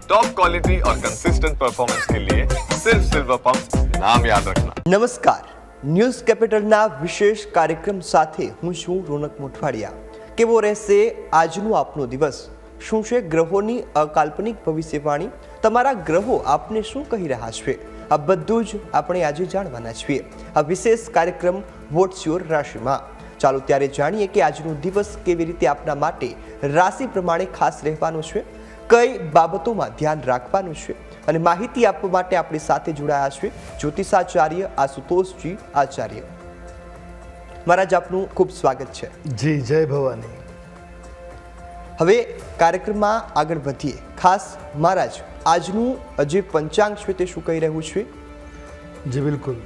Top quality और consistent performance के लिए सिर्फ सिल्वर पंप नाम याद रखना। નમસ્કાર, ન્યૂઝ કેપિટલના વિશેષ કાર્યક્રમ સાથે હું છું રોનક મોઠવાડિયા। કેવો રહેશે આજનો આપનો દિવસ? શું છે ગ્રહોની અકાલ્પનિક ભવિષ્યવાણી? તમારા ગ્રહો આપને શું કહી રહ્યા છે? આ બધું જ આપણે આજે જાણવાના છીએ આ વિશેષ કાર્યક્રમ વોટ્સ યોર રાશિમાં। ચાલો ત્યારે જાણીએ કે આજનો દિવસ કેવી રીતે આપના માટે રાશિ પ્રમાણે ખાસ રહેવાનો છે, કઈ બાબતોમાં ધ્યાન રાખવાનું છે અને માહિતી આપવા માટે આપણી સાથે જોડાયા છે જ્યોતિષાચાર્ય આશુતોષજી આચાર્ય। મહારાજ, આપનું ખૂબ સ્વાગત છે। જી, જય ભવાની। હવે કાર્યક્રમમાં આગળ વધીએ। ખાસ મહારાજ, આજનું જે પંચાંગ છે તે શું કહી રહ્યું છે? જી બિલકુલ।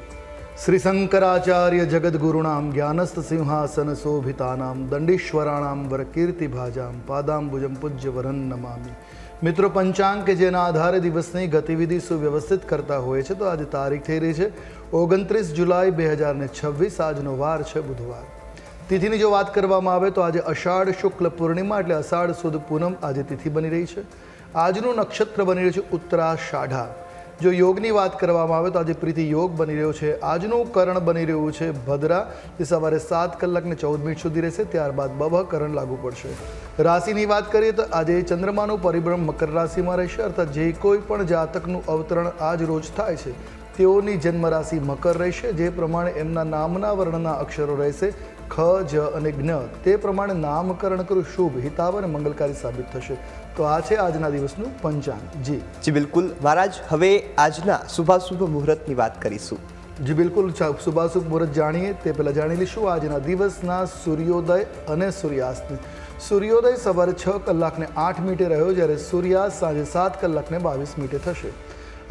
શ્રી શંકરાચાર્ય જગદગુરુણામ જ્ઞાનસ્થ સિંહાસન શોભિતાનામ દંડીશ્વરાણામ વરકીર્તિ ભાજામ પાદાંબુજમ પૂજ્ય વરન નમામિ। મિત્રો, પંચાંગ કે જેના આધારે દિવસની ગતિવિધિ સુવ્યવસ્થિત કરતા હોય છે, તો આજે તારીખ થઈ રહી છે 29 જુલાઈ 2026। આજનો વાર છે બુધવાર। તિથિની જો વાત કરવામાં આવે તો આજે અષાઢ શુક્લ પૂર્ણિમા એટલે અષાઢ સુદ પૂનમ આજે તિથિ બની રહી છે। આજનું નક્ષત્ર બની રહ્યું છે ઉત્તરાષાઢા। જો યોગની વાત કરવામાં આવે તો આજે પ્રીતિ યોગ બની રહ્યો છે। આજનું કરણ બની રહ્યું છે ભદ્રા, જે સવારે 7 કલાક ને 14 મિનિટ સુધી રહેશે, ત્યારબાદ બભ કરણ લાગુ પડશે। રાશિની વાત કરીએ તો આજે ચંદ્રમાનું પરિભ્રમણ મકર રાશિમાં રહેશે, અર્થાત જે કોઈ પણ જાતકનું અવતરણ આજ રોજ થાય છે તેઓની જન્મ રાશિ મકર રહેશે। જે પ્રમાણે એમના નામના વર્ણના અક્ષરો રહેશે ખ, જ અને જ્ઞ, તે પ્રમાણે નામકરણ કરવું શુભ, હિતાવ અને મંગલકારી સાબિત થશે। તો આ છે આજના દિવસનું પંચાંગ। જી બિલકુલ મહારાજ, હવે આજના શુભાશુભ મુહૂર્તની વાત કરીશું। જી બિલકુલ, શુભાશુભ મુહૂર્ત જાણીએ તે પહેલાં જાણી લઈશું આજના દિવસના સૂર્યોદય અને સૂર્યાસ્તની। સૂર્યોદય સવારે 6 કલાક ને 8 મિનિટે રહ્યો, જ્યારે સૂર્યાસ્ત સાંજે 7 કલાક ને 22 મિનિટે થશે।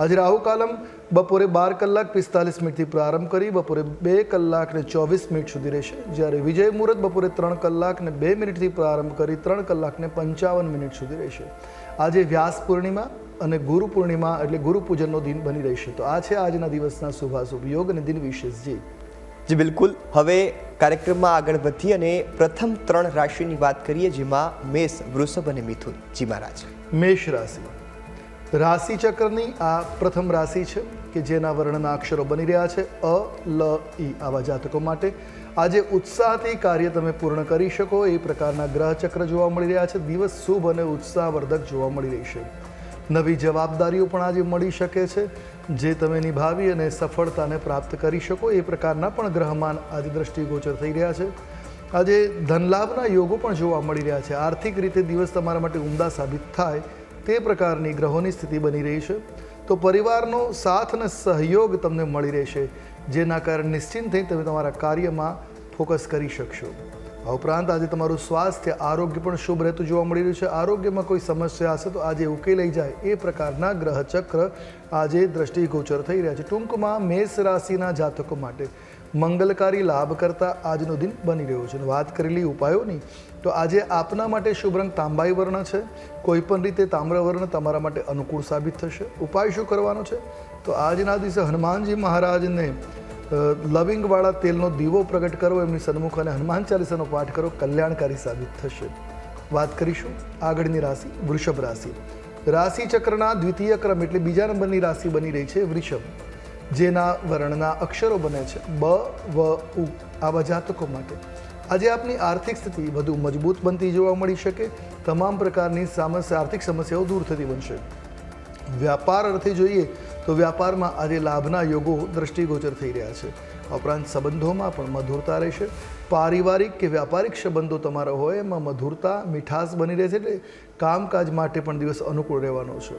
આજે રાહુકાલમ બપોરે 12 કલાક 45 મિનિટથી પ્રારંભ કરી બપોરે 2 કલાક ને 24 મિનિટ સુધી રહેશે, જ્યારે વિજય મુહૂર્ત બપોરે 3 કલાક ને 2 મિનિટથી પ્રારંભ કરી 3 કલાક ને 55 મિનિટ સુધી રહેશે। આજે વ્યાસ પૂર્ણિમા અને ગુરુ પૂર્ણિમા એટલે ગુરુ પૂજનનો દિન બની રહેશે। તો આ છે આજના દિવસના શુભાશુભ યોગ અને દિન વિશેષ। જી બિલકુલ, હવે કાર્યક્રમમાં આગળ વધી અને પ્રથમ 3 રાશિની વાત કરીએ, જેમાં મેષ, વૃષભ અને મિથુન। જી મહારાજ। મેષ રાશિ રાશિ ચક્રની આ પ્રથમ રાશિ છે કે જેના વર્ણના અક્ષરો બની રહ્યા છે અ, લ, ઈ। આવા જાતકો માટે આજે ઉત્સાહથી કાર્ય તમે પૂર્ણ કરી શકો એ પ્રકારના ગ્રહ ચક્ર જોવા મળી રહ્યા છે। દિવસ શુભ અને ઉત્સાહવર્ધક જોવા મળી રહી છે। નવી જવાબદારીઓ પણ આજે મળી શકે છે, જે તમે નિભાવી અને સફળતાને પ્રાપ્ત કરી શકો એ પ્રકારના પણ ગ્રહમાન આજે દ્રષ્ટિગોચર થઈ રહ્યા છે। આજે ધનલાભના યોગો પણ જોવા મળી રહ્યા છે। આર્થિક રીતે દિવસ તમારા માટે ઉમદા સાબિત થાય તે પ્રકારની ગ્રહોની સ્થિતિ બની રહી છે। તો પરિવારનો સાથ અને સહયોગ તમને મળી રહેશે, જેના કારણે નિશ્ચિંત થઈ તમે તમારા કાર્યમાં ફોકસ કરી શકશો। આ ઉપરાંત આજે તમારું સ્વાસ્થ્ય આરોગ્ય પણ શુભ રહેતું જોવા મળી રહ્યું છે। આરોગ્યમાં કોઈ સમસ્યા હશે તો આજે ઉકેલાઈ જાય એ પ્રકારના ગ્રહ ચક્ર આજે દ્રષ્ટિગોચર થઈ રહ્યા છે। ટૂંકમાં મેષ રાશિના જાતકો માટે મંગલકારી લાભ કરતા આજનો દિન બની રહ્યો છે। વાત કરેલી ઉપાયોની તો આજે આપના માટે શુભ રંગ તાંબાઈ વર્ણ છે। કોઈ પણ રીતે તામ્ર વર્ણ તમારા માટે અનુકૂળ સાબિત થશે। ઉપાય શું કરવાનો છે તો આજના દિવસે હનુમાનજી મહારાજને લવિંગવાળા તેલનો દીવો પ્રગટ કરો, એમની સન્મુખ અને હનુમાન ચાલીસાનો પાઠ કરો, કલ્યાણકારી સાબિત થશે। વાત કરીશું આગળની રાશિ વૃષભ રાશિ। રાશિ ચક્રના દ્વિતીય ક્રમ એટલે બીજા નંબરની રાશિ બની રહી છે વૃષભ, જેના વર્ણના અક્ષરો બને છે બ, વ, ઉ। આવા જાતકો માટે આજે આપની આર્થિક સ્થિતિ વધુ મજબૂત બનતી જોવા મળી શકે। તમામ પ્રકારની આર્થિક સમસ્યાઓ દૂર થતી બનશે। વ્યાપાર અર્થે જોઈએ તો વ્યાપારમાં આજે લાભના યોગો દ્રષ્ટિગોચર થઈ રહ્યા છે। આ ઉપરાંત સંબંધોમાં પણ મધુરતા રહેશે। પારિવારિક કે વ્યાપારિક સંબંધો તમારા હોય એમાં મધુરતા, મીઠાશ બની રહેશે, એટલે કામકાજ માટે પણ દિવસ અનુકૂળ રહેવાનો છે।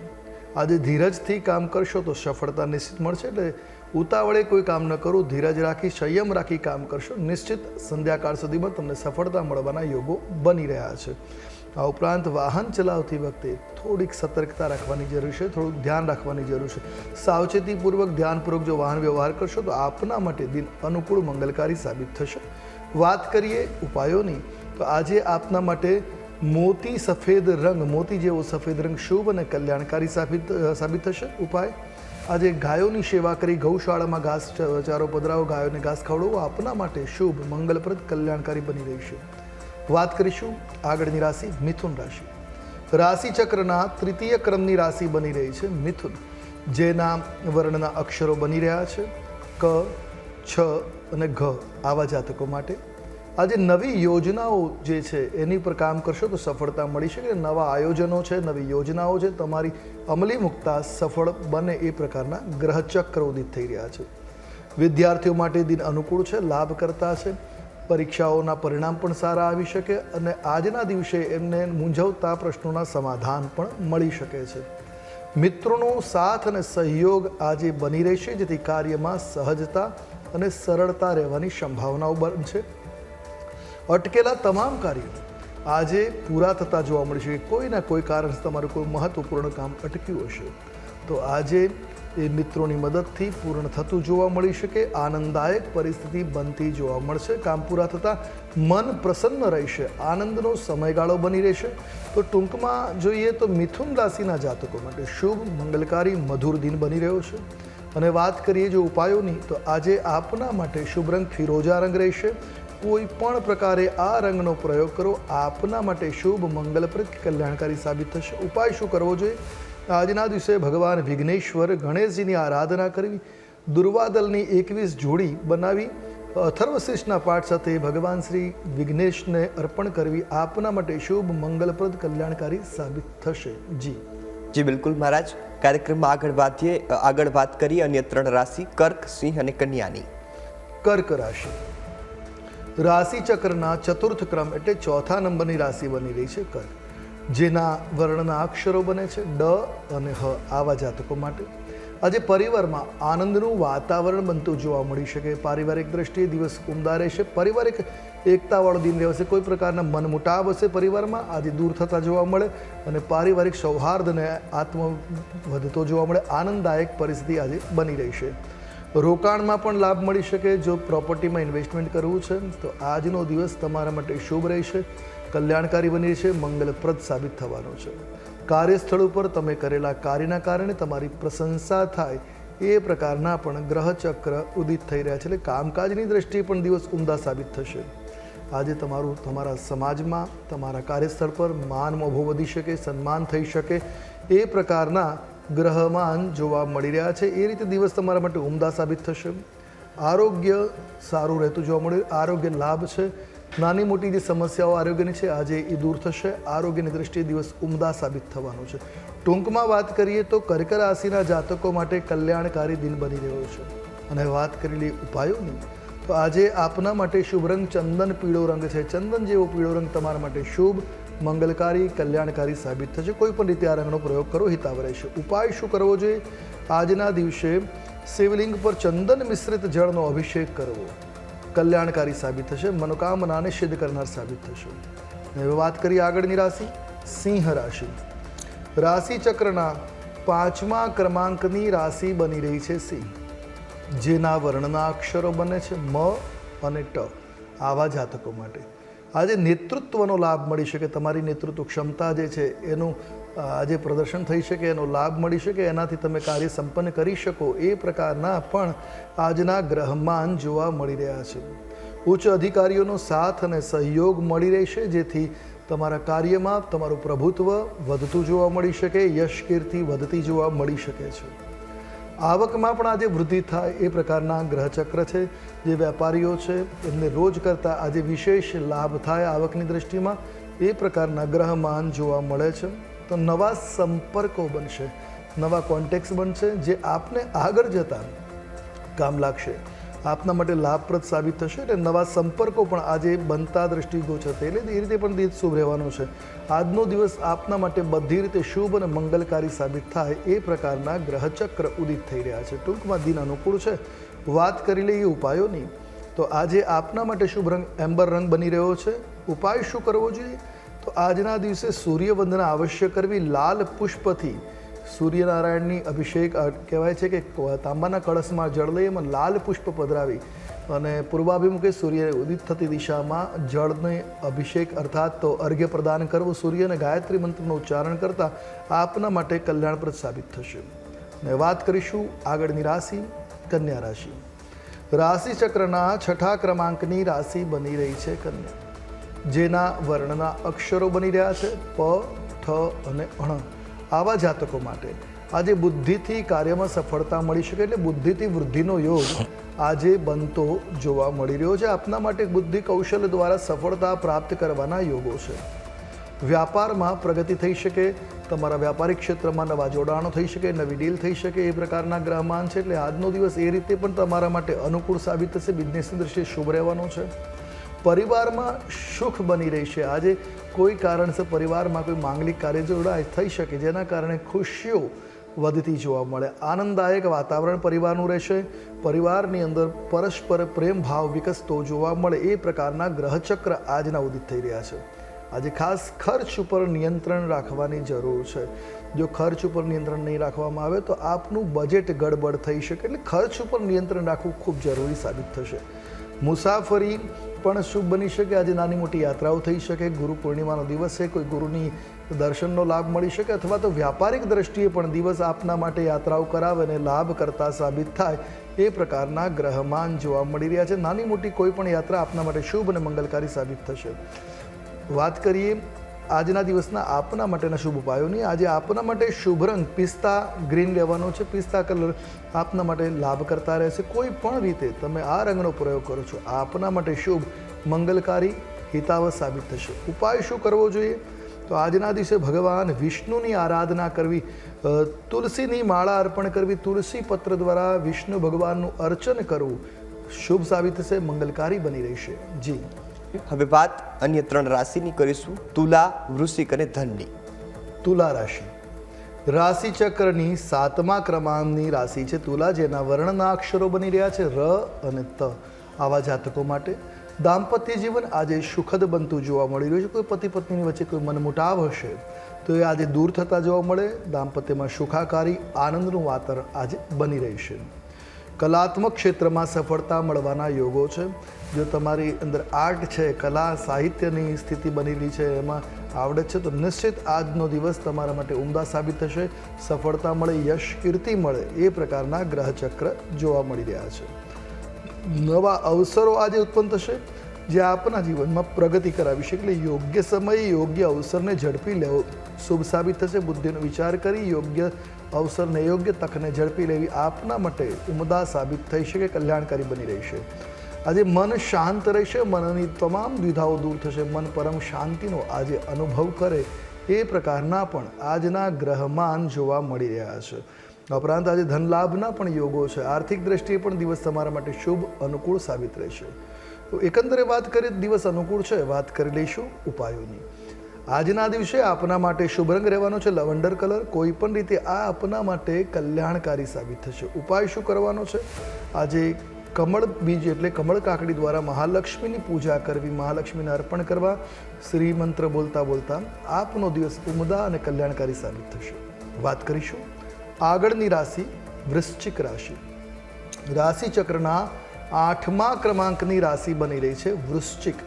આજે ધીરજથી કામ કરશો તો સફળતા નિશ્ચિત મળશે, એટલે ઉતાવળે કોઈ કામ ન કરો, ધીરજ રાખી સંયમ રાખી કામ કરશો, નિશ્ચિત સંધ્યાકાળ સુધીમાં તમને સફળતા મળવાના યોગો બની રહ્યા છે। આ ઉપરાંત વાહન ચલાવતી વખતે થોડીક સતર્કતા રાખવાની જરૂર છે, થોડુંક ધ્યાન રાખવાની જરૂર છે। સાવચેતીપૂર્વક ધ્યાનપૂર્વક જો વાહન વ્યવહાર કરશો તો આપના માટે દિન અનુકૂળ મંગલકારી સાબિત થશે। વાત કરીએ ઉપાયોની તો આજે આપના માટે મોતી સફેદ રંગ, મોતી જેવો સફેદ રંગ શુભ અને કલ્યાણકારી સાબિત થશે। ઉપાય આજે ગાયોની સેવા કરી ગૌશાળામાં ઘાસ ચારો પધરાવો, ગાયોને ઘાસ ખવડાવવો આપના માટે શુભ, મંગલપ્રદ, કલ્યાણકારી બની રહેશે। વાત કરીશું આગળની રાશિ મિથુન રાશિ। રાશિચક્રના તૃતીય ક્રમની રાશિ બની રહી છે મિથુન, જેના વર્ણના અક્ષરો બની રહ્યા છે ક, છ અને ઘ. આવા જાતકો માટે આજે નવી યોજનાઓ જે છે એની પર કામ કરશો તો સફળતા મળી શકે. નવા આયોજનો છે, નવી યોજનાઓ છે, તમારી અમલી મુકતા સફળ બને એ પ્રકારના ગ્રહચક્ર ઉદિત થઈ રહ્યા છે. વિદ્યાર્થીઓ માટે દિન અનુકૂળ છે, લાભકર્તા છે. પરીક્ષાઓના પરિણામ પણ સારા આવી શકે અને આજના દિવસે એમને મૂંઝવતા પ્રશ્નોના સમાધાન પણ મળી શકે છે. મિત્રોનો સાથ અને સહયોગ આજે બની રહેશે, જેથી કાર્યમાં સહજતા અને સરળતા રહેવાની સંભાવનાઓ બનશે. અટકેલા તમામ કાર્યો આજે પૂરા થતા જોવા મળશે. કોઈના કોઈ કારણથી તમારું કોઈ મહત્વપૂર્ણ કામ અટક્યું હશે તો આજે એ મિત્રોની મદદથી પૂર્ણ થતું જોવા મળી શકે. આનંદદાયક પરિસ્થિતિ બનતી જોવા મળશે. કામ પૂરા થતાં મન પ્રસન્ન રહેશે, આનંદનો સમયગાળો બની રહેશે. તો ટૂંકમાં જોઈએ તો મિથુન રાશિના જાતકો માટે શુભ, મંગલકારી, મધુર દિન બની રહ્યો છે. અને વાત કરીએ જો ઉપાયોની તો આજે આપના માટે શુભ રંગ ફિરોજા રંગ રહેશે. કોઈ પણ પ્રકારે આ રંગનો પ્રયોગ કરો, આપના માટે શુભ, મંગલપ્રદ, કલ્યાણકારી સાબિત થશે. ઉપાય શું કરવો જોઈએ? આજના દિવસે ભગવાન વિઘ્નેશ્વર ગણેશજીની આરાધના કરવી, દુર્વાદલની 21 જોડી બનાવી અથર્વશીર્ષના પાઠ સાથે ભગવાન શ્રી વિઘ્નેશને અર્પણ કરવી આપના માટે શુભ, મંગલપ્રદ, કલ્યાણકારી સાબિત થશે. જી બિલકુલ મહારાજ. કાર્યક્રમમાં આગળ વાત કરીએ અન્ય 3 રાશિ કર્ક, સિંહ અને કન્યાની. કર્ક રાશિ રાશિચક્રના ચતુર્થ ક્રમ એટલે ચોથા નંબરની રાશિ બની રહી છે કર્ક, જેના વર્ણના અક્ષરો બને છે ડ અને હ. આવા જાતકો માટે આજે પરિવારમાં આનંદનું વાતાવરણ બનતું જોવા મળી શકે. પારિવારિક દ્રષ્ટિએ દિવસ ઉમદા રહેશે. પારિવારિક એકતાવાળો દિન રહેશે. કોઈ પ્રકારના મનમુટાવ હશે પરિવારમાં આજે દૂર થતા જોવા મળે અને પારિવારિક સૌહાર્દ અને આત્મ વધતો જોવા મળે. આનંદદાયક પરિસ્થિતિ આજે બની રહેશે. રોકાણમાં પણ લાભ મળી શકે. જો પ્રોપર્ટીમાં ઇન્વેસ્ટમેન્ટ કરવું છે તો આજનો દિવસ તમારા માટે શુભ રહેશે, કલ્યાણકારી બની રહેશે, મંગલપ્રદ સાબિત થવાનો છે. કાર્યસ્થળ ઉપર તમે કરેલા કાર્યના કારણે તમારી પ્રશંસા થાય એ પ્રકારના પણ ગ્રહચક્ર ઉદિત થઈ રહ્યા છે. એટલે કામકાજની દ્રષ્ટિએ પણ દિવસ ઉમદા સાબિત થશે. આજે તમારા સમાજમાં, તમારા કાર્યસ્થળ પર માન મોભો વધી શકે, સન્માન થઈ શકે એ પ્રકારના ગ્રહમાન જોવા મળી રહ્યા છે. એ રીતે દિવસ તમારા માટે ઉમદા સાબિત થશે. આરોગ્ય સારું રહેતું જોવા મળે. આરોગ્ય લાભ છે. નાની મોટી જે સમસ્યાઓ આરોગ્યની છે આજે એ દૂર થશે. આરોગ્યની દ્રષ્ટિએ દિવસ ઉમદા સાબિત થવાનો છે. ટૂંકમાં વાત કરીએ તો કર્ક રાશિના જાતકો માટે કલ્યાણકારી દિન બની રહ્યો છે. અને વાત કરેલી ઉપાયોની તો આજે આપના માટે શુભ રંગ ચંદન પીળો રંગ છે. ચંદન જેવો પીળો રંગ તમારા માટે શુભ, મંગલકારી, કલ્યાણકારી સાબિત થશે. કોઈ પણ રીતે આ રંગનો પ્રયોગ કરો હિતાવ રહેશે. ઉપાય શું કરવો જોઈએ? આજના દિવસે શિવલિંગ પર ચંદન મિશ્રિત જળનો અભિષેક કરવો કલ્યાણકારી સાબિત થશે, મનોકામનાને સિદ્ધ કરનાર સાબિત થશે. હવે વાત કરીએ આગળની રાશિ સિંહ રાશિ. રાશિચક્રના 5મા ક્રમાંકની રાશિ બની રહી છે સિંહ, જેના વર્ણના અક્ષરો બને છે મ અને ટ. આવા જાતકો માટે આજે નેતૃત્વનો લાભ મળી શકે. તમારી નેતૃત્વ ક્ષમતા જે છે એનું આજે પ્રદર્શન થઈ શકે, એનો લાભ મળી શકે, એનાથી તમે કાર્ય સંપન્ન કરી શકો એ પ્રકારના પણ આજના ગ્રહમાન જોવા મળી રહ્યા છે. ઉચ્ચ અધિકારીઓનો સાથ અને સહયોગ મળી રહેશે, જેથી તમારા કાર્યમાં તમારું પ્રભુત્વ વધતું જોવા મળી શકે, યશ કીર્તિ વધતી જોવા મળી શકે છે. આવકમાં પણ આજે વૃદ્ધિ થાય એ પ્રકારના ગ્રહચક્ર છે. જે વેપારીઓ છે એમને રોજ કરતાં આજે વિશેષ લાભ થાય આવકની દ્રષ્ટિમાં એ પ્રકારના ગ્રહમાન જોવા મળે છે. તો નવા સંપર્કો બનશે, નવા કોન્ટેક્ટ્સ બનશે જે આપને આગળ જતાં કામ લાગશે, આપના માટે લાભપ્રદ સાબિત થશે. અને નવા સંપર્કો પણ આજે બનતા દ્રષ્ટિગોચર છે. એટલે એ રીતે પણ દિવસ શુભ રહેવાનો છે. આજનો દિવસ આપના માટે બધી રીતે શુભ અને મંગલકારી સાબિત થાય એ પ્રકારના ગ્રહચક્ર ઉદિત થઈ રહ્યા છે. ટૂંકમાં દિન અનુકૂળ છે. વાત કરી લઈએ ઉપાયોની તો આજે આપના માટે શુભ રંગ એમ્બર રંગ બની રહ્યો છે. ઉપાય શું કરવો જોઈએ? તો આજના દિવસે સૂર્યવંદના અવશ્ય કરવી. લાલ પુષ્પથી સૂર્યનારાયણની અભિષેક કહેવાય છે કે તાંબાના કળશમાં જળ લઈ એમાં લાલ પુષ્પ પધરાવી અને પૂર્વાભિમુખે સૂર્ય ઉદિત થતી દિશામાં જળને અભિષેક અર્થાત તો અર્ઘ્ય પ્રદાન કરવું, સૂર્ય અને ગાયત્રી મંત્રનું ઉચ્ચારણ કરતાં આપના માટે કલ્યાણપ્રદ સાબિત થશે. અને વાત કરીશું આગળની રાશિ કન્યા રાશિ. રાશિચક્રના 6ઠા ક્રમાંકની રાશિ બની રહી છે કન્યા, જેના વર્ણના અક્ષરો બની રહ્યા છે પ, ઠ અને અણ આવા જાતકો માટે આજે બુદ્ધિથી કાર્યમાં સફળતા મળી શકે, એટલે બુદ્ધિથી વૃદ્ધિનો યોગ આજે બનતો જોવા મળી રહ્યો છે. આપના માટે બુદ્ધિ કૌશલ્ય દ્વારા સફળતા પ્રાપ્ત કરવાના યોગો છે. વ્યાપારમાં પ્રગતિ થઈ શકે, તમારા વ્યાપારિક ક્ષેત્રમાં નવા જોડાણો થઈ શકે, નવી ડીલ થઈ શકે, એ પ્રકારના ગ્રહમાન છે. એટલે આજનો દિવસ એ રીતે પણ તમારા માટે અનુકૂળ સાબિત થશે, બિઝનેસની દ્રષ્ટિએ શુભ રહેવાનો છે. પરિવારમાં સુખ બની રહેશે. આજે કોઈ કારણસર પરિવારમાં કોઈ માંગલિક કાર્ય જોડાય થઈ શકે, જેના કારણે ખુશીઓ વધતી જોવા મળે. આનંદદાયક વાતાવરણ પરિવારનું રહેશે. પરિવારની અંદર પરસ્પર પ્રેમ ભાવ વિકસતો જોવા મળે, એ પ્રકારના ગ્રહચક્ર આજના ઉદિત થઈ રહ્યા છે. આજે ખાસ ખર્ચ ઉપર નિયંત્રણ રાખવાની જરૂર છે. જો ખર્ચ ઉપર નિયંત્રણ નહીં રાખવામાં આવે તો આપનું બજેટ ગડબડ થઈ શકે, એટલે ખર્ચ ઉપર નિયંત્રણ રાખવું ખૂબ જરૂરી સાબિત થશે. મુસાફરી પણ શુભ બની શકે. આજે નાની મોટી યાત્રાઓ થઈ શકે. ગુરુ પૂર્ણિમાનો દિવસ છે, કોઈ ગુરુની દર્શનનો લાભ મળી શકે, અથવા તો વ્યાપારિક દ્રષ્ટિએ પણ દિવસ આપના માટે યાત્રાઓ કરાવે અને લાભ કરતા સાબિત થાય, એ પ્રકારના ગ્રહમાન જોવા મળી રહ્યા છે. નાની મોટી કોઈ પણ યાત્રા આપના માટે શુભ અને મંગલકારી સાબિત થશે. વાત કરીએ આજના દિવસના આપના માટેના શુભ ઉપાયોની. આજે આપના માટે શુભ રંગ પિસ્તા ગ્રીન લેવાનો છે. પિસ્તા કલર આપના માટે લાભ કરતા રહેશે. કોઈ પણ રીતે તમે આ રંગનો પ્રયોગ કરો છો, આપના માટે શુભ, મંગલકારી, હિતાવહ સાબિત થશે. ઉપાય શું કરવો જોઈએ? તો આજના દિવસે ભગવાન વિષ્ણુની આરાધના કરવી, તુલસીની માળા અર્પણ કરવી, તુલસી પત્ર દ્વારા વિષ્ણુ ભગવાનનું અર્ચન કરવું શુભ સાબિત થશે, મંગલકારી બની રહેશે. જી, હવે વાત અન્ય 3 રાશિની કરીશું, તુલા, વૃશ્ચિક અને ધનની. તુલા રાશિ રાશિ ચક્રની 7મા ક્રમાંકની રાશિ છે તુલા, જેના વર્ણના અક્ષરો બની રહ્યા છે ર અને ત. આવા જાતકો માટે દાંપત્ય જીવન આજે સુખદ બનતું જોવા મળી રહ્યું છે. કોઈ પતિ પત્નીની વચ્ચે કોઈ મનમુટાવ હશે તો એ આજે દૂર થતા જોવા મળે. દાંપત્યમાં સુખાકારી આનંદનું વાતાવરણ આજે બની રહેશે. કલાત્મક ક્ષેત્રમાં સફળતા મળવાના યોગો છે. જો તમારી અંદર આર્ટ છે, કલા સાહિત્યની સ્થિતિ બનેલી છે, એમાં આવડત છે, તો નિશ્ચિત આજનો દિવસ તમારા માટે ઉમદા સાબિત થશે. સફળતા મળે, યશ કીર્તિ મળે, એ પ્રકારના ગ્રહચક્ર જોવા મળી રહ્યા છે. નવા અવસરો આજે ઉત્પન્ન થશે, જે આપના જીવનમાં પ્રગતિ કરાવી શકે. એટલે યોગ્ય સમયે યોગ્ય અવસરને ઝડપી લેવો શુભ સાબિત થશે. બુદ્ધિનો વિચાર કરી યોગ્ય અવસરને, યોગ્ય તકને ઝડપી લેવી આપના માટે ઉમદા સાબિત થઈ શકે, કલ્યાણકારી બની રહેશે. આજે મન શાંત રહેશે, મનની તમામ દ્વિધાઓ દૂર થશે, મન પરમ શાંતિનો આજે અનુભવ કરે, એ પ્રકારના પણ આજના ગ્રહમાન જોવા મળી રહ્યા છે. ઉપરાંત આજે ધન લાભના પણ યોગો છે. આર્થિક દ્રષ્ટિએ પણ દિવસ તમારા માટે શુભ અનુકૂળ સાબિત રહેશે. તો એકંદરે વાત કરીએ દિવસ અનુકૂળ છે. વાત કરી લઈશું ઉપાયોની. આજના દિવસે આપના માટે શુભ રંગ રહેવાનો છે લવંડર કલર. કોઈ પણ રીતે આ આપના માટે કલ્યાણકારી સાબિત થશે. ઉપાય શું કરવાનો છે? આજે કમળ બીજ એટલે કમળ કાકડી દ્વારા મહાલક્ષ્મીની પૂજા કરવી, મહાલક્ષ્મીને અર્પણ કરવા, શ્રી મંત્ર બોલતા બોલતા આપનો દિવસ ઉમદા અને કલ્યાણકારી સાબિત થશે. વાત કરીશું આગળની રાશિ વૃશ્ચિક રાશિ. રાશિ ચક્રના 8મા ક્રમાંકની રાશિ બની રહી છે વૃશ્ચિક,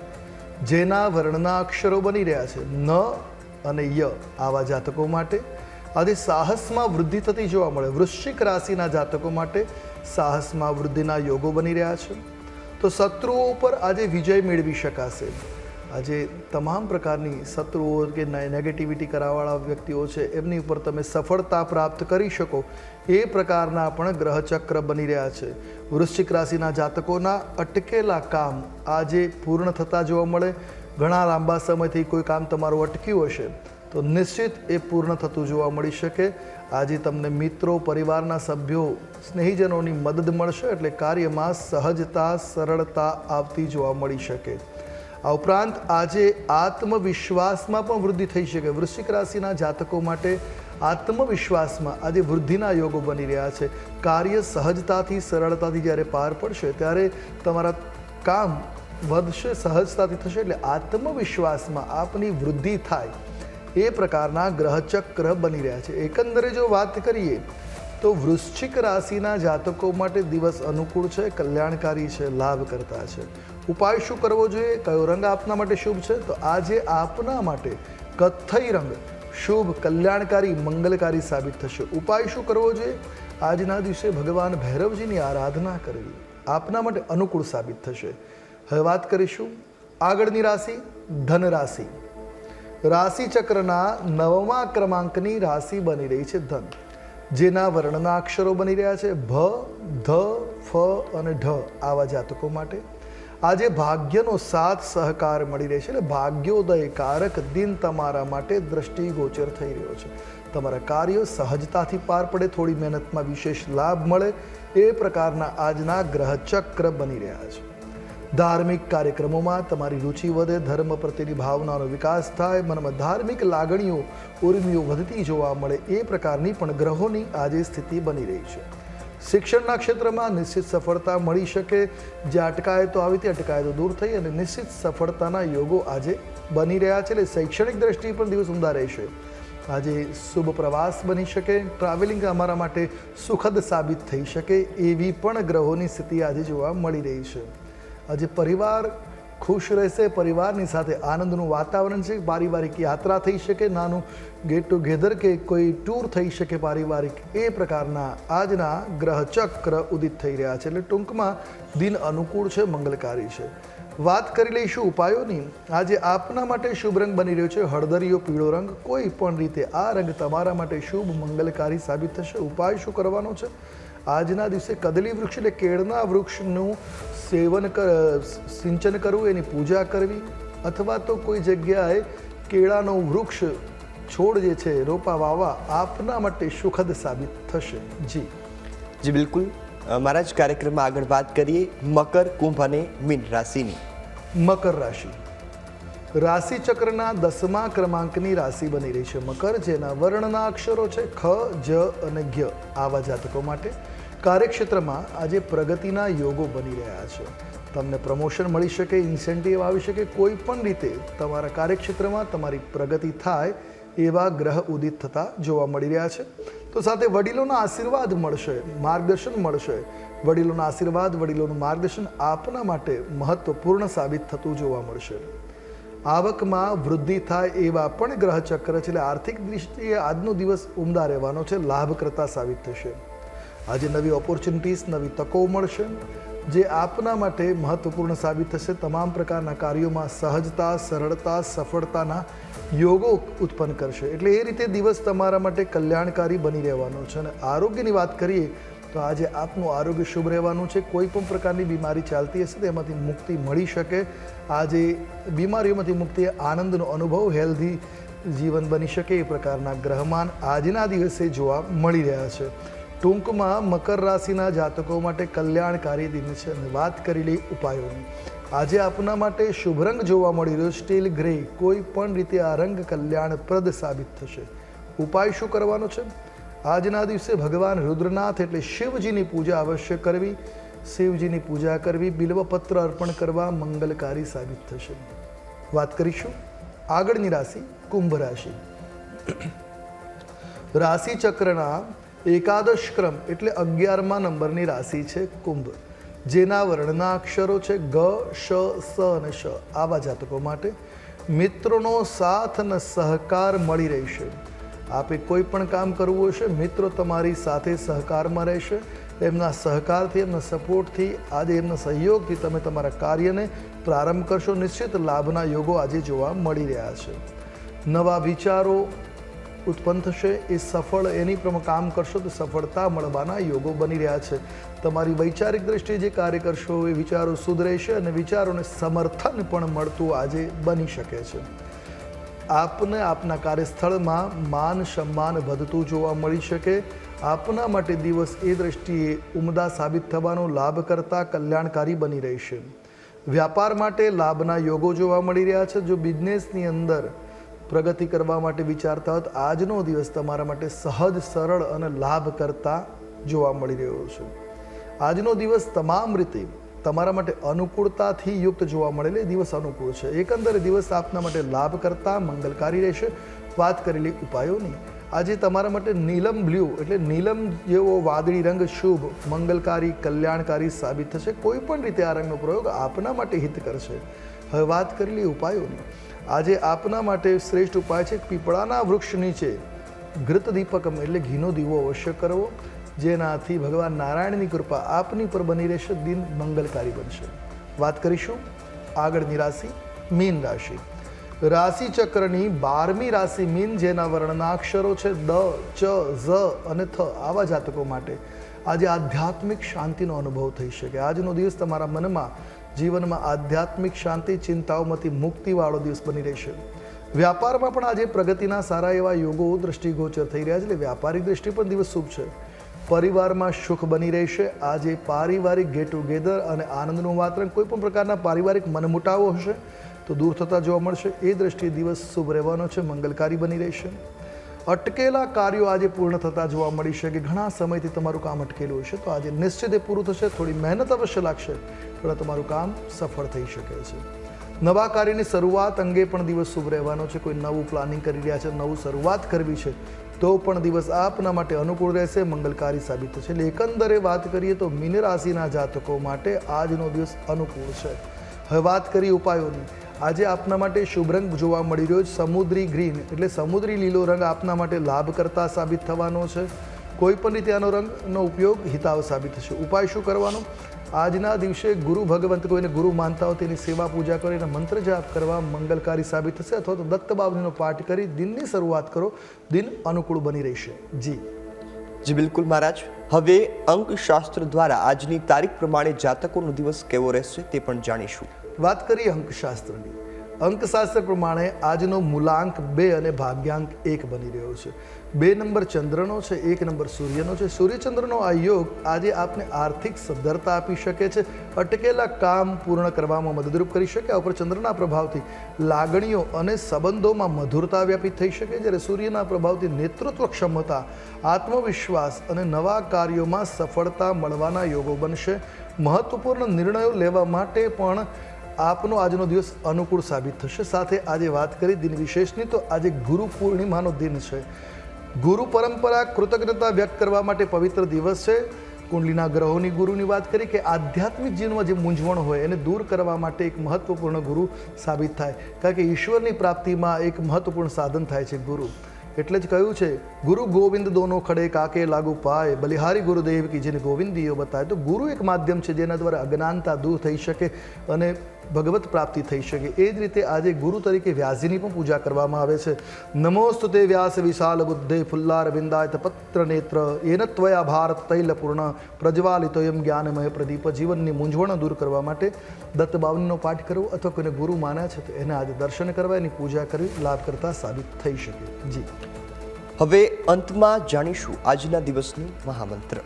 જેના વર્ણના અક્ષરો બની રહ્યા છે ન અને ય. આવા જાતકો માટે આજે સાહસમાં વૃદ્ધિ થતી જોવા મળે. વૃશ્ચિક રાશિના જાતકો માટે સાહસમાં વૃદ્ધિના યોગો બની રહ્યા છે. તો શત્રુઓ ઉપર આજે વિજય મેળવી શકાશે. આજે તમામ પ્રકારની શત્રુઓ કે નેગેટિવિટી કરાવવાળા વ્યક્તિઓ છે, એમની ઉપર તમે સફળતા પ્રાપ્ત કરી શકો, એ પ્રકારના પણ ગ્રહચક્ર બની રહ્યા છે. વૃશ્ચિક રાશિના જાતકોના અટકેલા કામ આજે પૂર્ણ થતા જોવા મળે. ઘણા લાંબા સમયથી કોઈ કામ તમારું અટક્યું હશે તો નિશ્ચિત એ પૂર્ણ થતું જોવા મળી શકે. આજે તમને મિત્રો, પરિવારના સભ્યો, સ્નેહીજનોની મદદ મળશે, એટલે કાર્યમાં સહજતા, સરળતા આવતી જોવા મળી શકે. આ ઉપરાંત આજે આત્મવિશ્વાસમાં પણ વૃદ્ધિ થઈ શકે. વૃશ્ચિક રાશિના જાતકો માટે આત્મવિશ્વાસમાં આજે વૃદ્ધિના યોગો બની રહ્યા છે. કાર્ય સહજતાથી, સરળતાથી જ્યારે પાર પડશે ત્યારે તમારા કામ વધશે, સહજતાથી થશે, એટલે આત્મવિશ્વાસમાં આપની વૃદ્ધિ થાય, એ પ્રકારના ગ્રહચક્ર બની રહ્યા છે. એકંદરે જો વાત કરીએ તો વૃશ્ચિક રાશિના જાતકો માટે દિવસ અનુકૂળ છે, કલ્યાણકારી છે, લાભ કરતા છે. ઉપાય શું કરવો જોઈએ? કયો રંગ આપના માટે શુભ છે? તો આજે આપના માટે કથ્થઈ રંગ શુભ, કલ્યાણકારી, મંગલકારી સાબિત થશે. ઉપાય શું કરવો જોઈએ? આજના દિવસે ભગવાન ભૈરવજીની આરાધના કરવી આપના માટે અનુકૂળ સાબિત થશે. હવે વાત કરીશું આગળની રાશિ ધન રાશિ. રાશિચક્રના 9મા ક્રમાંકની રાશિ બની રહી છે ધન, જેના વર્ણના અક્ષરો બની રહ્યા છે ભ, ધ, ફ અને ઢ આવા જાતકો માટે આજે ભાગ્યનો સાથ સહકાર મળી રહેશે. એટલે ભાગ્યોદયકારક દિન તમારા માટે દ્રષ્ટિગોચર થઈ રહ્યો છે. તમારા કાર્યો સહજતાથી પાર પડે, થોડી મહેનતમાં વિશેષ લાભ મળે એ પ્રકારના આજના ગ્રહચક્ર બની રહ્યા છે. ધાર્મિક કાર્યક્રમોમાં તમારી રુચિ વધે, ધર્મ પ્રત્યેની ભાવનાનો વિકાસ થાય, મનમાં ધાર્મિક લાગણીઓ ઉર્મિઓ વધતી જોવા મળે એ પ્રકારની પણ ગ્રહોની આજે સ્થિતિ બની રહી છે. શિક્ષણના ક્ષેત્રમાં નિશ્ચિત સફળતા મળી શકે. જે અટકાયતો આવી હતી અટકાયતો દૂર થઈ અને નિશ્ચિત સફળતાના યોગો આજે બની રહ્યા છે. એટલે શૈક્ષણિક દ્રષ્ટિએ પણ દિવસ ઉમદા રહેશે. આજે શુભ પ્રવાસ બની શકે, ટ્રાવેલિંગ અમારા માટે સુખદ સાબિત થઈ શકે એવી પણ ગ્રહોની સ્થિતિ આજે જોવા મળી રહી છે. આજે પરિવાર ખુશ રહેશે, પરિવારની સાથે આનંદનું વાતાવરણ છે. પારિવારિક યાત્રા થઈ શકે, નાનું ગેટ ટુગેધર કે કોઈ ટૂર થઈ શકે પારિવારિક એ પ્રકારના આજના ગ્રહચક્ર ઉદિત થઈ રહ્યા છે. એટલે ટૂંકમાં દિન અનુકૂળ છે, મંગલકારી છે. વાત કરી લઈશું ઉપાયોની. આજે આપના માટે શુભ રંગ બની રહ્યો છે હળદરિયો પીળો રંગ. કોઈ પણ રીતે આ રંગ તમારા માટે શુભ મંગલકારી સાબિત થશે. ઉપાય શું કરવાનો છે? આજના દિવસે કદલી વૃક્ષ એટલે કેળના વૃક્ષનું સિંચન કરવું, એની પૂજા કરવી, અથવા તો કોઈ જગ્યાએ કેળાનું વૃક્ષ છોડ જે છે રોપા વાવવા આપના માટે સુખદ સાબિત થશે. જી બિલકુલ. મારા જ કાર્યક્રમમાં આગળ વાત કરીએ મકર, કુંભ અને મીન રાશિની. મકર રાશિ રાશિચક્રના 10મા ક્રમાંકની રાશિ બની રહી છે મકર, જેના વર્ણના અક્ષરો છે ખ, જ અને જ્ઞ આવા જાતકો માટે કાર્યક્ષેત્રમાં આજે પ્રગતિના યોગો બની રહ્યા છે. તમને પ્રમોશન મળી શકે, ઇન્સેન્ટિવ આવી શકે, કોઈ પણ રીતે તમારા કાર્યક્ષેત્રમાં તમારી પ્રગતિ થાય એવા ગ્રહ ઉદિત થતા જોવા મળી રહ્યા છે. તો સાથે વડીલોના આશીર્વાદ મળશે, માર્ગદર્શન મળશે. વડીલોના આશીર્વાદ, વડીલોનું માર્ગદર્શન આપના માટે મહત્વપૂર્ણ સાબિત થતું જોવા મળશે. આવકમાં વૃદ્ધિ થાય એવા પણ ગ્રહચક્ર છે. એટલે આર્થિક દૃષ્ટિએ આજનો દિવસ ઉમદા રહેવાનો છે, લાભકર્તા સાબિત થશે. આજે નવી ઓપોર્ચ્યુનિટીઝ, નવી તકો મળશે જે આપના માટે મહત્વપૂર્ણ સાબિત થશે. તમામ પ્રકારના કાર્યોમાં સહજતા, સરળતા, સફળતાના યોગો ઉત્પન્ન કરશે. એટલે એ રીતે દિવસ તમારા માટે કલ્યાણકારી બની રહેવાનો છે. અને આરોગ્યની વાત કરીએ તો આજે આપનું આરોગ્ય શુભ રહેવાનું છે. કોઈ પણ પ્રકારની બીમારી ચાલતી હશે તો એમાંથી મુક્તિ મળી શકે. આજે બીમારીઓમાંથી મુક્તિ, આનંદનો અનુભવ, હેલ્ધી જીવન બની શકે એ પ્રકારના ગ્રહમાન આજના દિવસે જોવા મળી રહ્યા છે. ટૂંકમાં મકર રાશિના જાતકો માટે કલ્યાણકારી દિન છે. અને વાત કરી લઈ ઉપાયોની. આજે આપના માટે શુભ રંગ જોવા મળી રહ્યો સ્ટીલ ગ્રે. કોઈ પણ રીતે આ રંગ કલ્યાણપ્રદ સાબિત થશે. ઉપાય શું કરવાનો છે? આજના દિવસે ભગવાન રુદ્રનાથ એટલે શિવજીની પૂજા અવશ્ય કરવી. શિવજીની પૂજા કરવી, બિલ્વપત્ર અર્પણ કરવા મંગલકારી સાબિત થશે. વાત કરીશું આગળની રાશિ કુંભ રાશિ. રાશિચક્રના એકાદશ ક્રમ એટલે 11મા નંબરની રાશિ છે કુંભ, જેના વર્ણના અક્ષરો છે ગ, શ, સ અને શ આવા જાતકો માટે મિત્રોનો સાથ અને સહકાર મળી રહેશે. આપે કોઈ પણ કામ કરવું હશે, મિત્રો તમારી સાથે સહકારમાં રહેશે. એમના સહકારથી, એમના સપોર્ટથી, આજે એમના સહયોગથી તમે તમારા કાર્યને પ્રારંભ કરશો. નિશ્ચિત લાભના યોગો આજે જોવા મળી રહ્યા છે. નવા વિચારો ઉત્પન્ન થશે. એ સફળ એની પ્રમાણે કામ કરશો તો સફળતા મળવાના યોગો બની રહ્યા છે. તમારી વૈચારિક દ્રષ્ટિએ જે કાર્ય કરશો એ વિચારો શુદ્ધ રહેશે અને વિચારોને સમર્થન પણ મળતું આજે બની શકે છે. આપને આપના કાર્યસ્થળમાં માન સન્માન વધતું જોવા મળી શકે. આપના માટે દિવસ એ દ્રષ્ટિએ ઉમદા સાબિત થવાનો, લાભ કરતા કલ્યાણકારી બની રહેશે. વ્યાપાર માટે લાભના યોગો જોવા મળી રહ્યા છે. જો બિઝનેસની અંદર પ્રગતિ કરવા માટે વિચારતા હોય તો આજનો દિવસ તમારા માટે સહજ, સરળ અને લાભ કરતા જોવા મળી રહ્યો છે. આજનો દિવસ તમામ રીતે તમારા માટે અનુકૂળતાથી યુક્ત જોવા મળેલો દિવસ અનુકૂળ છે. એકંદરે દિવસ આપના માટે લાભ કરતા મંગલકારી રહેશે. વાત કરેલી ઉપાયોની. આજે તમારા માટે નીલમ બ્લુ એટલે નીલમ જેવો વાદળી રંગ શુભ, મંગલકારી, કલ્યાણકારી સાબિત થશે. કોઈ પણ રીતે આ રંગનો પ્રયોગ આપના માટે હિત કરશે. હવે વાત કરેલી ઉપાયોની. આજે આપના માટે શ્રેષ્ઠ ઉપાય છે પીપળાના વૃક્ષ નીચે ઘૃત દીપકમ એટલે ઘીનો દીવો અવશ્ય કરવો, જેનાથી ભગવાન નારાયણની કૃપા આપની પર બની રહેશે. દિન મંગલકારી બનશે. વાત કરીશું આગળની રાશિ મીન રાશિ. રાશિ ચક્રની 12મી રાશિ મીન, જેના વર્ણના અક્ષરો છે દ, ચ, ઝ અને થ, આવા જાતકો માટે આજે આધ્યાત્મિક શાંતિનો અનુભવ થઈ શકે. આજનો દિવસ તમારા મનમાં, જીવનમાં આધ્યાત્મિક શાંતિ, ચિંતાઓમાંથી મુક્તિવાળો દિવસ બની રહેશે. વ્યાપારમાં પણ આજે પ્રગતિના સારા એવા યોગો દ્રષ્ટિગોચર થઈ રહ્યા છે, એટલે વ્યાપારિક દ્રષ્ટિ પણ દિવસ શુભ છે. પરિવારમાં સુખ બની રહેશે. આજે પારિવારિક ગેટ ટુગેધર અને આનંદનું વાતાવરણ, કોઈ પણ પ્રકારના પારિવારિક મનમુટાવો હશે તો દૂર થતા જોવા મળશે. એ દ્રષ્ટિએ દિવસ શુભ રહેવાનો છે, મંગલકારી બની રહેશે. અટકેલા કાર્યો આજે પૂર્ણ થતા જોવા મળી શકે. ઘણા સમયથી તમારું કામ અટકેલું હશે તો આજે નિશ્ચિત એ પૂરું થશે. થોડી મહેનત અવશ્ય લાગશે, પણ તમારું કામ સફળ થઈ શકે છે. નવા કાર્યની શરૂઆત અંગે પણ દિવસ શુભ રહેવાનો છે. કોઈ નવું પ્લાનિંગ કરી રહ્યા છે, નવું શરૂઆત કરવી છે તો પણ દિવસ આપના માટે અનુકૂળ રહેશે, મંગલકારી સાબિત થશે. એટલે એકંદરે વાત કરીએ તો મીન રાશિના જાતકો માટે આજનો દિવસ અનુકૂળ છે. હવે વાત કરીએ ઉપાયોની. આજે આપના માટે શુભ રંગ જોવા મળી રહ્યો છે સમુદ્રી ગ્રીન, એટલે સમુદ્રી લીલો રંગ આપના માટે લાભકર્તા સાબિત થવાનો છે. કોઈ પણ રીતે આનો રંગનો ઉપયોગ હિતાવ સાબિત થશે. ઉપાય શું કરવાનો? આજના દિવસે ગુરુ ભગવંત, કોઈને ગુરુ માનતા હોય તેની સેવા પૂજા કરીને મંત્ર જાપ કરવા મંગલકારી સાબિત થશે. અથવા તો દત્ત બાવલીનો પાઠ કરી દિનની શરૂઆત કરો, દિન અનુકૂળ બની રહેશે. જી બિલકુલ મહારાજ. હવે અંકશાસ્ત્ર દ્વારા આજની તારીખ પ્રમાણે જાતકોનો દિવસ કેવો રહેશે તે પણ જાણીશું. વાત કરીએ અંકશાસ્ત્રની. અંકશાસ્ત્ર પ્રમાણે આજનો મૂલાંક 2 અને ભાગ્યાંક 1 બની રહ્યો છે. 2 નંબર ચંદ્રનો છે, 1 નંબર સૂર્યનો છે. સૂર્યચંદ્રનો આ યોગ આજે આપને આર્થિક સદ્ધરતા આપી શકે છે, અટકેલા કામ પૂર્ણ કરવામાં મદદરૂપ કરી શકે. આ ઉપર ચંદ્રના પ્રભાવથી લાગણીઓ અને સંબંધોમાં મધુરતા વ્યાપિત થઈ શકે, જ્યારે સૂર્યના પ્રભાવથી નેતૃત્વ ક્ષમતા, આત્મવિશ્વાસ અને નવા કાર્યોમાં સફળતા મળવાના યોગો બનશે. મહત્વપૂર્ણ નિર્ણયો લેવા માટે પણ આપનો આજનો દિવસ અનુકૂળ સાબિત થશે. સાથે આજે વાત કરી દિન વિશેષની, તો આજે ગુરુ પૂર્ણિમાનો દિન છે. ગુરુ પરંપરા કૃતજ્ઞતા વ્યક્ત કરવા માટે પવિત્ર દિવસ છે. કુંડલીના ગ્રહોની ગુરુની વાત કરી કે આધ્યાત્મિક જીવનમાં જે મૂંઝવણ હોય એને દૂર કરવા માટે એક મહત્વપૂર્ણ ગુરુ સાબિત થાય, કારણ કે ઈશ્વરની પ્રાપ્તિમાં એક મહત્વપૂર્ણ સાધન થાય છે ગુરુ. એટલે જ કહ્યું છે ગુરુ ગોવિંદ દોનો ખડે કાકે લાગુ પાય, બલિહારી ગુરુદેવ કી જેને ગોવિંદીઓ બતાય. તો ગુરુ એક માધ્યમ છે જેના દ્વારા અજ્ઞાનતા દૂર થઈ શકે અને ભગવત પ્રાપ્તિ થઈ શકે. એ જ રીતે આજે ગુરુ તરીકે વ્યાસજીની પણ પૂજા કરવામાં આવે છે. નમોસ્તુતે વ્યાસ વિશાલ બુદ્ધે ફુલ્લાર બિંદાય પત્ર નેત્ર એન ત્વયા ભારત તૈલપૂર્ણ પ્રજ્વાલિતોયમ જ્ઞાનમય પ્રદીપ. જીવનની મૂંઝવણ દૂર કરવા માટે દત્ત બાવલીનો પાઠ કરવો અથવા કોઈને ગુરુ માન્યા છે તો એને આજે દર્શન કરવા, એની પૂજા કરવી લાભ કરતા સાબિત થઈ શકે. જી હવે અંતમાં જાણીશું આજના દિવસનું મહામંત્ર.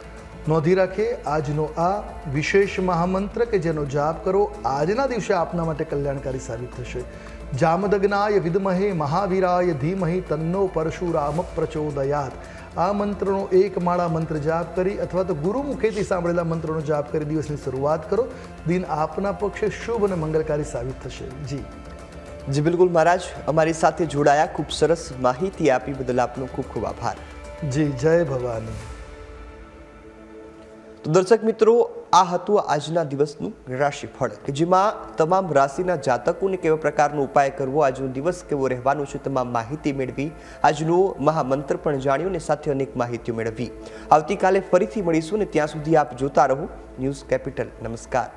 નોંધી રાખીએ આજનો આ વિશેષ મહામંત્ર કે જેનો જાપ કરો આજના દિવસે આપના માટે કલ્યાણકારી સાબિત થશે. જામદગ્નાય વિદ્મહે મહાવીરાય ધીમહિ તન્નો પરશુરામ પ્રચોદયાત. આ મંત્રનો એક માળા મંત્ર જાપ કરી અથવા તો ગુરુમુખેથી સાંભળેલા મંત્રનો જાપ કરી દિવસની શરૂઆત કરો. દિન આપના પક્ષે શુભ અને મંગલકારી સાબિત થશે. જી બિલકુલ મહારાજ, અમારી સાથે જોડાયા, ખૂબ સરસ માહિતી આપી બદલ આપનો ખૂબ ખૂબ આભાર. જી જય ભવાની. તો દર્શક મિત્રો, આ હતું આજના દિવસનું રાશિફળ કે જેમાં તમામ રાશિના જાતકોને કેવા પ્રકારનો ઉપાય કરવો, આજનો દિવસ કેવો રહેવાનો છે, તમામ માહિતી મેળવી, આજનો મહામંત્ર પણ જાણ્યો અને સાથે અનેક માહિતીઓ મેળવી. આવતીકાલે ફરીથી મળીશું ને ત્યાં સુધી આપ જોતા રહો ન્યૂઝ કેપિટલ. નમસ્કાર.